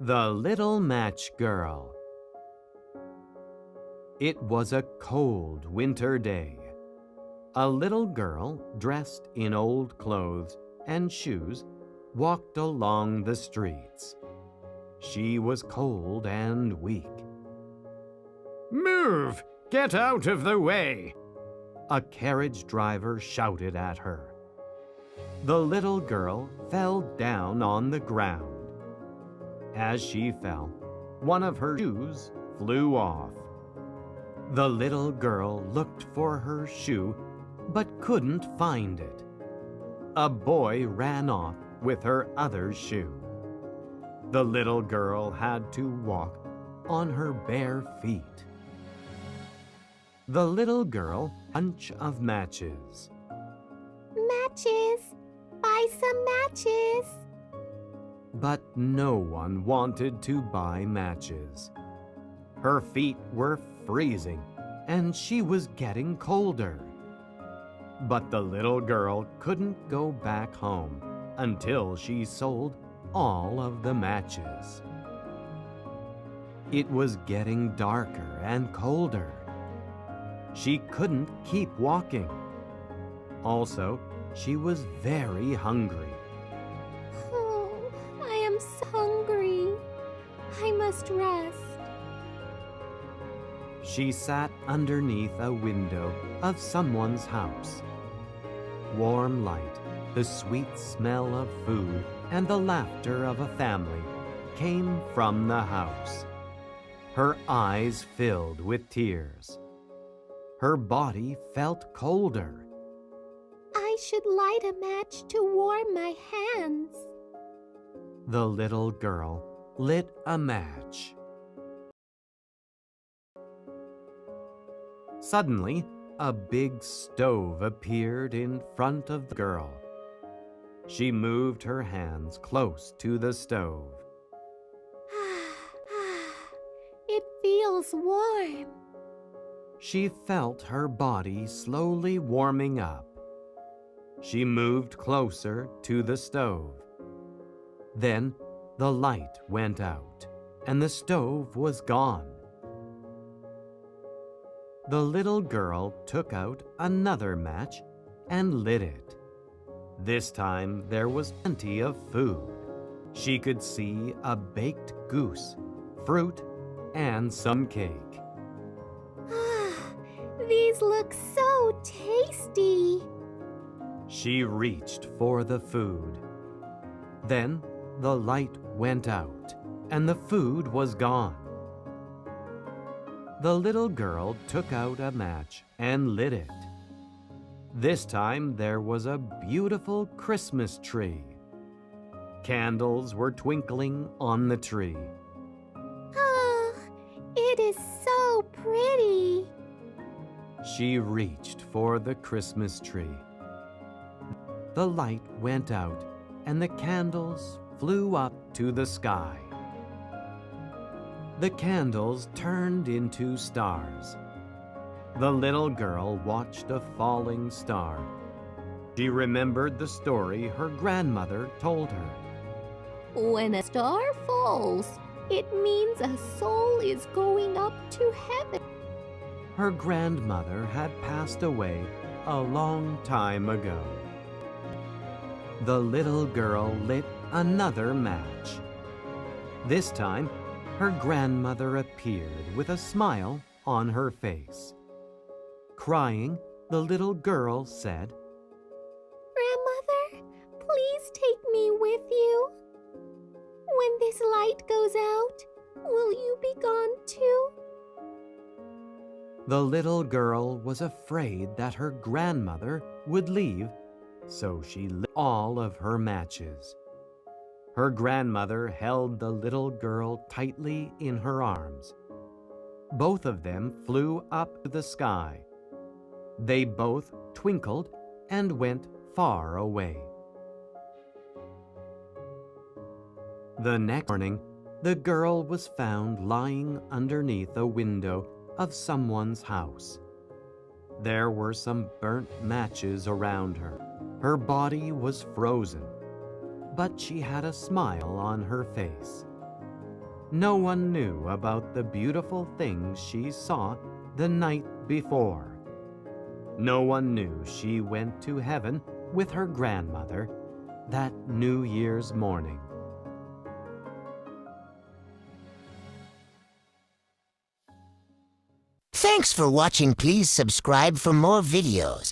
The Little Match Girl. It was a cold winter day. A little girl, dressed in old clothes and shoes, walked along the streets. She was cold and weak. "Move! Get out of the way!" a carriage driver shouted at her. The little girl fell down on the ground. As she fell, one of her shoes flew off. The little girl looked for her shoe, but couldn't find it. A boy ran off with her other shoe. The little girl had to walk on her bare feet. The little girl, bunch of matches. Matches! Buy some matches! But no one wanted to buy matches. Her feet were freezing, and she was getting colder. But the little girl couldn't go back home until she sold all of the matches. It was getting darker and colder. She couldn't keep walking. Also, she was very hungry. I am so hungry. I must rest. She sat underneath a window of someone's house. Warm light, the sweet smell of food, and the laughter of a family came from the house. Her eyes filled with tears. Her body felt colder. I should light a match to warm my hands. The little girl lit a match. Suddenly, a big stove appeared in front of the girl. She moved her hands close to the stove. It feels warm. She felt her body slowly warming up. She moved closer to the stove. Then the light went out, and the stove was gone. The little girl took out another match and lit it. This time there was plenty of food. She could see a baked goose, fruit, and some cake. These look so tasty. She reached for the food. Then the light went out, and the food was gone. The little girl took out a match and lit it. This time there was a beautiful Christmas tree. Candles were twinkling on the tree. It is so pretty. She reached for the Christmas tree. The light went out, and the candles flew up to the sky. The candles turned into stars. The little girl watched a falling star. She remembered the story her grandmother told her. When a star falls, it means a soul is going up to heaven. Her grandmother had passed away a long time ago. The little girl lit another match. This time, her grandmother appeared with a smile on her face. Crying, the little girl said, Grandmother, please take me with you. When this light goes out, will you be gone too? The little girl was afraid that her grandmother would leave, so she lit all of her matches. Her grandmother held the little girl tightly in her arms. Both of them flew up to the sky. They both twinkled and went far away. The next morning, the girl was found lying underneath a window of someone's house. There were some burnt matches around her. Her body was frozen, but she had a smile on her face. No one knew about the beautiful things she saw the night before. No one knew she went to heaven with her grandmother that New Year's morning. Thanks for watching. Please subscribe for more videos.